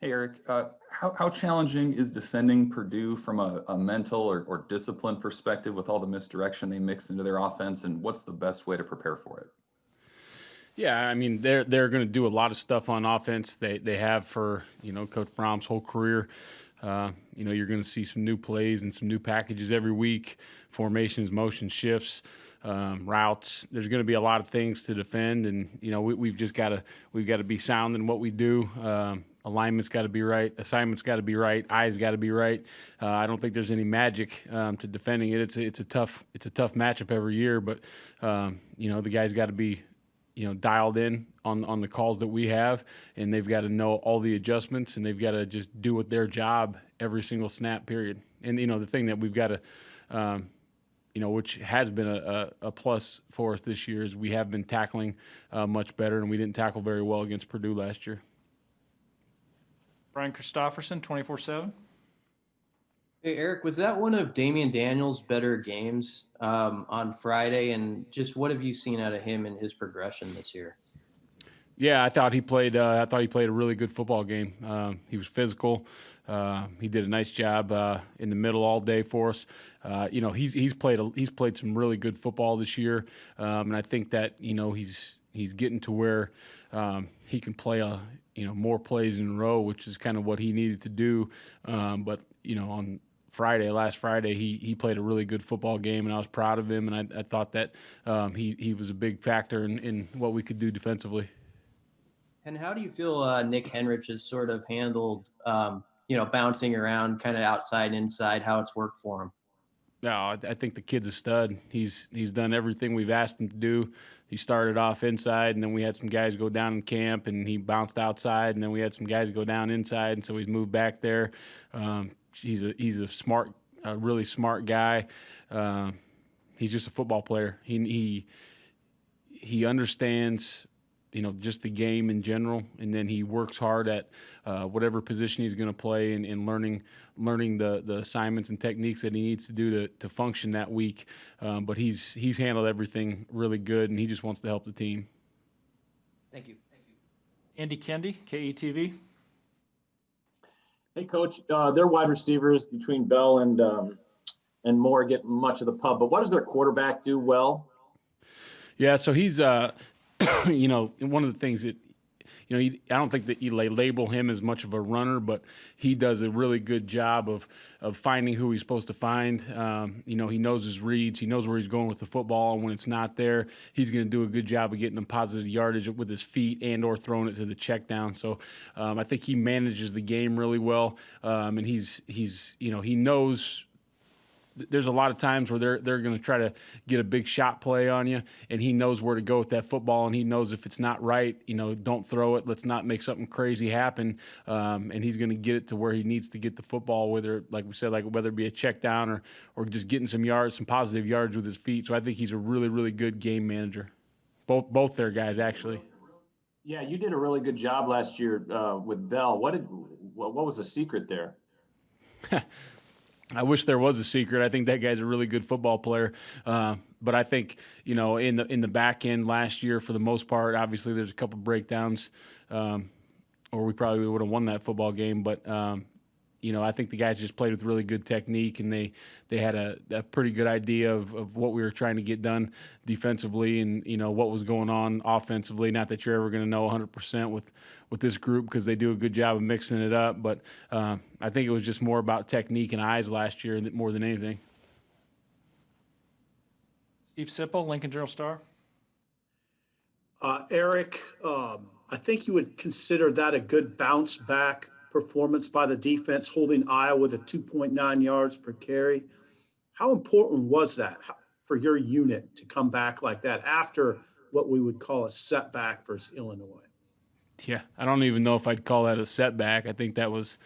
Hey, Erik, how challenging is defending Purdue from a mental or discipline perspective with all the misdirection they mix into their offense, and what's the best way to prepare for it? Yeah, I mean they're going to do a lot of stuff on offense. They have for Coach Brom's whole career. You're going to see some new plays and some new packages every week, formations, motion shifts, routes. There's going to be a lot of things to defend, and we've got to be sound in what we do. Alignment's got to be right. Assignment's got to be right. Eyes got to be right. I don't think there's any magic to defending it. It's a tough matchup every year, but the guys got to be dialed in on the calls that we have, and they've got to know all the adjustments, and they've got to just do their job every single snap period. And the thing that we've got to which has been a plus for us this year is we have been tackling much better, and we didn't tackle very well against Purdue last year. Brian Christopherson, 24/7. Hey, Erik, was that one of Damian Daniels' better games on Friday? And just what have you seen out of him and his progression this year? Yeah, I thought he played. I thought he played a really good football game. He was physical. He did a nice job in the middle all day for us. He's played some really good football this year, and I think that he's getting to where he can play more plays in a row, which is kind of what he needed to do. But on last Friday, he played a really good football game, and I was proud of him. And I thought that he was a big factor in what we could do defensively. And how do you feel Nick Henrich has sort of handled, bouncing around kind of outside, inside, how it's worked for him? No, I think the kid's a stud. He's done everything we've asked him to do. He started off inside, and then we had some guys go down in camp, and he bounced outside, and then we had some guys go down inside, and so he's moved back there. He's a really smart guy. He's just a football player. He understands just the game in general, and then he works hard at whatever position he's going to play and learning the assignments and techniques that he needs to do to function that week. But he's handled everything really good, and he just wants to help the team. Thank you. Andy Kendi, KETV. Hey, Coach. Their wide receivers between Bell and Moore get much of the pub, but what does their quarterback do well? Yeah, so he's one of the things that I don't think that you label him as much of a runner, but he does a really good job of finding who he's supposed to find. He knows his reads. He knows where he's going with the football, and when it's not there, he's going to do a good job of getting him positive yardage with his feet and or throwing it to the check down. So I think he manages the game really well, and he knows. There's a lot of times where they're going to try to get a big shot play on you, and he knows where to go with that football, and he knows if it's not right, don't throw it. Let's not make something crazy happen, and he's going to get it to where he needs to get the football, whether, like we said, whether it be a check down or just getting some positive yards with his feet. So I think he's a really, really good game manager. Both their guys, actually. Yeah, you did a really good job last year with Bell. What was the secret there? I wish there was a secret. I think that guy's a really good football player. But I think, in the back end last year, for the most part, obviously there's a couple breakdowns, or we probably would have won that football game. But, I think the guys just played with really good technique, and they had a pretty good idea of what we were trying to get done defensively and, what was going on offensively. Not that you're ever going to know 100% with this group because they do a good job of mixing it up. But I think it was just more about technique and eyes last year more than anything. Steve Sipple, Lincoln Journal-Star. Erik, I think you would consider that a good bounce back performance by the defense, holding Iowa to 2.9 yards per carry. How important was that for your unit to come back like that after what we would call a setback versus Illinois? Yeah, I don't even know if I'd call that a setback. I think that was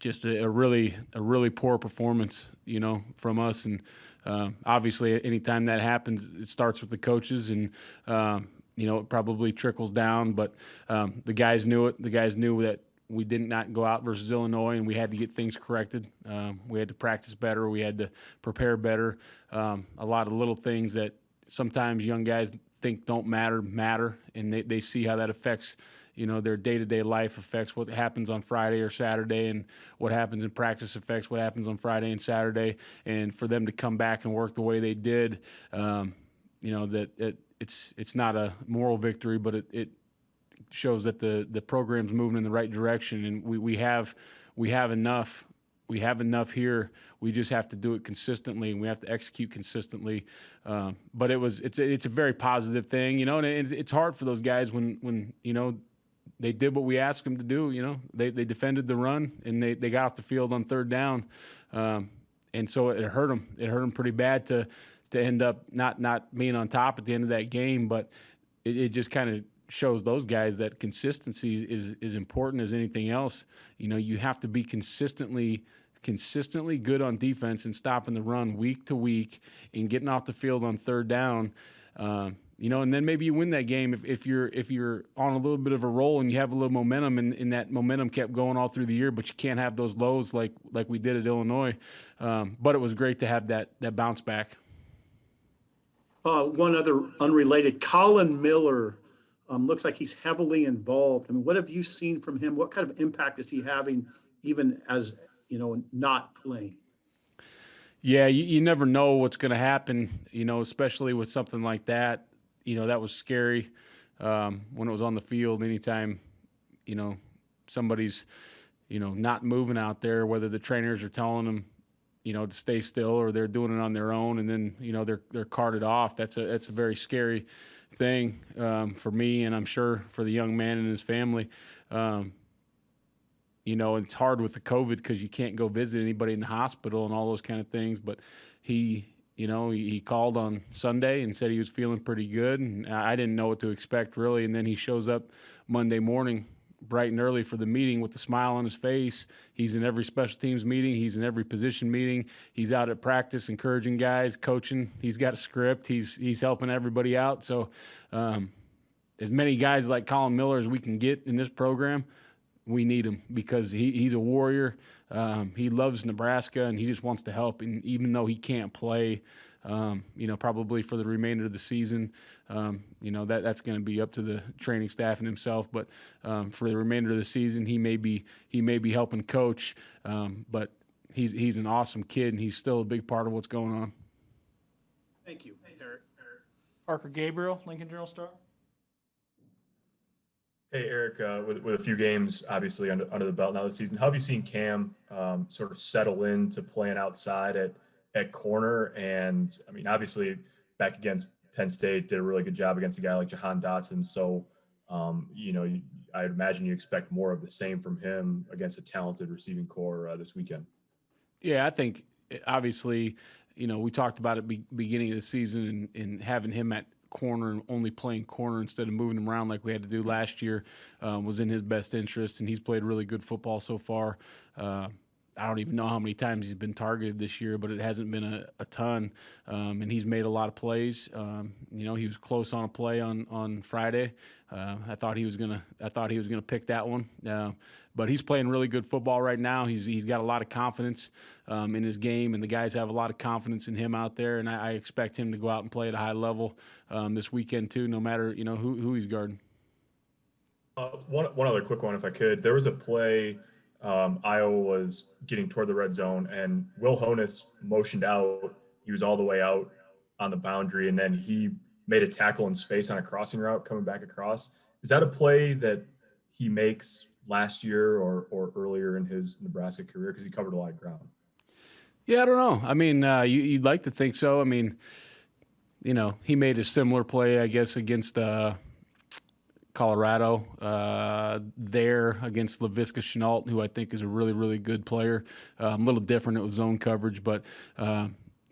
just a really poor performance, from us. And obviously, anytime that happens, it starts with the coaches, and it probably trickles down. But the guys knew it. The guys knew that we did not go out versus Illinois, and we had to get things corrected. We had to practice better. We had to prepare better. A lot of little things that sometimes young guys think don't matter, and they see how that affects, their day-to-day life, affects what happens on Friday or Saturday, and what happens in practice affects what happens on Friday and Saturday. And for them to come back and work the way they did, it's not a moral victory, but it shows that the program's moving in the right direction, and we have enough. We have enough here. We just have to do it consistently, and we have to execute consistently. But it's a very positive thing, and it's hard for those guys when they did what we asked them to do. They defended the run, and they got off the field on third down, and so it hurt them. It hurt them pretty bad to end up not being on top at the end of that game. But it just kind of shows those guys that consistency is important as anything else. You have to be consistently good on defense and stopping the run week to week and getting off the field on third down. And then maybe you win that game if you're on a little bit of a roll and you have a little momentum, and that momentum kept going all through the year, but you can't have those lows like we did at Illinois. But it was great to have that bounce back. One other unrelated, Colin Miller, looks like he's heavily involved. I mean, what have you seen from him? What kind of impact is he having, even as, not playing? Yeah, you never know what's going to happen, especially with something like that. That was scary when it was on the field. Anytime, somebody's, not moving out there, whether the trainers are telling them, to stay still, or they're doing it on their own, and then, they're carted off. That's a very scary thing for me, and I'm sure for the young man and his family. It's hard with the COVID because you can't go visit anybody in the hospital and all those kind of things. But he called on Sunday and said he was feeling pretty good, and I didn't know what to expect really. And then he shows up Monday morning bright and early for the meeting with a smile on his face. He's in every special teams meeting. He's in every position meeting. He's out at practice encouraging guys, coaching. He's got a script. He's helping everybody out. So as many guys like Colin Miller as we can get in this program, we need him because he's a warrior. He loves Nebraska, and he just wants to help. And even though he can't play, probably for the remainder of the season, that's going to be up to the training staff and himself. But for the remainder of the season, he may be helping coach. But he's an awesome kid, and he's still a big part of what's going on. Thank you, Eric. Parker Gabriel, Lincoln Journal-Star. Hey, Eric, with a few games obviously under the belt now this season, how have you seen Cam sort of settle into playing outside at corner? And I mean, obviously back against Penn State, did a really good job against a guy like Jahan Dotson. So, I'd imagine you expect more of the same from him against a talented receiving core this weekend. Yeah, I think obviously, we talked about it beginning of the season and having him at corner and only playing corner instead of moving him around like we had to do last year was in his best interest, and he's played really good football so far. I don't even know how many times he's been targeted this year, but it hasn't been a ton, and he's made a lot of plays. He was close on a play on Friday. I thought he was gonna pick that one, but he's playing really good football right now. He's got a lot of confidence in his game, and the guys have a lot of confidence in him out there. And I expect him to go out and play at a high level this weekend too, no matter who he's guarding. One other quick one, if I could. There was a play. Iowa was getting toward the red zone, and Will Honus motioned out. He was all the way out on the boundary, and then he made a tackle in space on a crossing route coming back across. Is that a play that he makes last year or earlier in his Nebraska career? Because he covered a lot of ground. Yeah, I don't know. I mean, you'd like to think so. I mean, he made a similar play, I guess, against Colorado there against Laviska Shenault, who I think is a really, really good player. A little different. It was zone coverage, but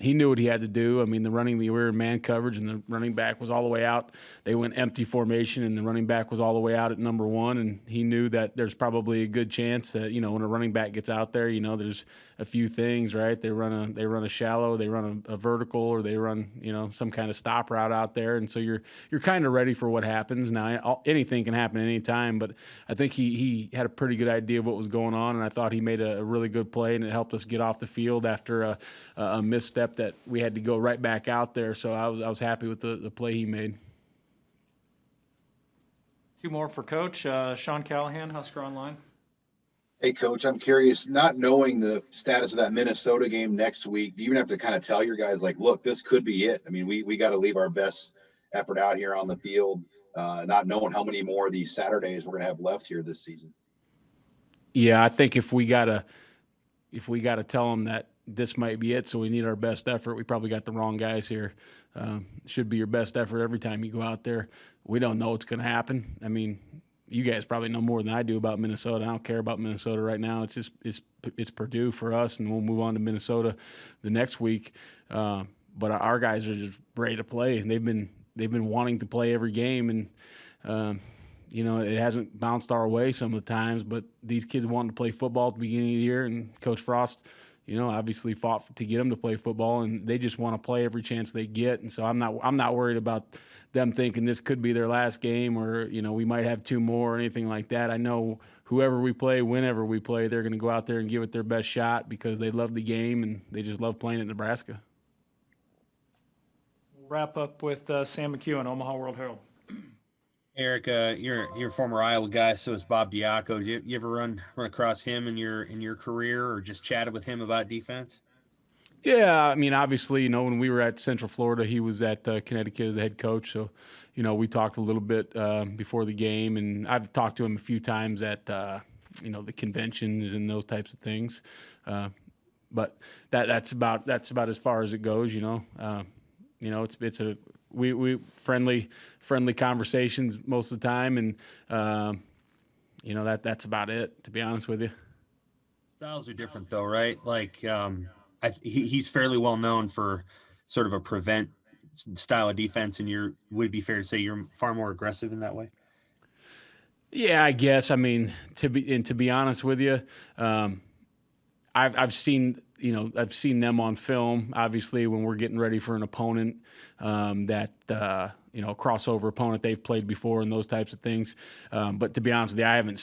he knew what he had to do. I mean, we were in man coverage, and the running back was all the way out. They went empty formation, and the running back was all the way out at number one, and he knew that there's probably a good chance that, when a running back gets out there, there's a few things, right? They run a shallow, they run a vertical, or they run, some kind of stop route out there, and so you're kind of ready for what happens. Now, anything can happen at any time, but I think he had a pretty good idea of what was going on, and I thought he made a really good play, and it helped us get off the field after a misstep rep that we had to go right back out there. So I was happy with the play he made. Two more for Coach. Sean Callahan, Husker Online. Hey, Coach, I'm curious, not knowing the status of that Minnesota game next week, do you even have to kind of tell your guys, like, look, this could be it? I mean, we got to leave our best effort out here on the field, not knowing how many more of these Saturdays we're going to have left here this season. Yeah, I think if we gotta tell them that this might be it, so we need our best effort, we probably got the wrong guys here. Should be your best effort every time you go out there. We don't know what's going to happen. I mean, you guys probably know more than I do about Minnesota. I don't care about Minnesota right now. It's Purdue for us, and we'll move on to Minnesota the next week. But our guys are just ready to play, and they've been wanting to play every game, and it hasn't bounced our way some of the times. But these kids wanted to play football at the beginning of the year, and Coach Frost, obviously fought to get them to play football, and they just want to play every chance they get. And so I'm not worried about them thinking this could be their last game, or we might have two more or anything like that. I know whoever we play, whenever we play, they're going to go out there and give it their best shot because they love the game and they just love playing at Nebraska. We'll wrap up with Sam McEwen, Omaha World Herald. Erik, you're a former Iowa guy, so is Bob Diaco. You ever run across him in your career, or just chatted with him about defense? Yeah, I mean, obviously, when we were at Central Florida, he was at Connecticut as the head coach. So, we talked a little bit before the game, and I've talked to him a few times at the conventions and those types of things. But that's about as far as it goes. It's we friendly conversations most of the time, and that's about it, to be honest with you. Styles are different though, right? Like he's fairly well known for sort of a prevent style of defense, and would it be fair to say you're far more aggressive in that way? Yeah, I guess. I mean, to be honest with you, I've seen them on film. Obviously, when we're getting ready for an opponent a crossover opponent they've played before and those types of things. But to be honest with you, I haven't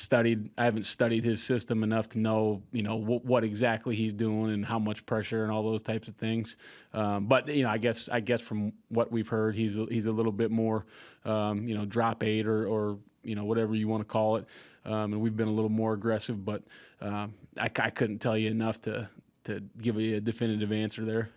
studied his system enough to know what exactly he's doing and how much pressure and all those types of things. But I guess from what we've heard, he's a little bit more drop eight or whatever you want to call it. And we've been a little more aggressive, but I couldn't tell you enough to give you a definitive answer there.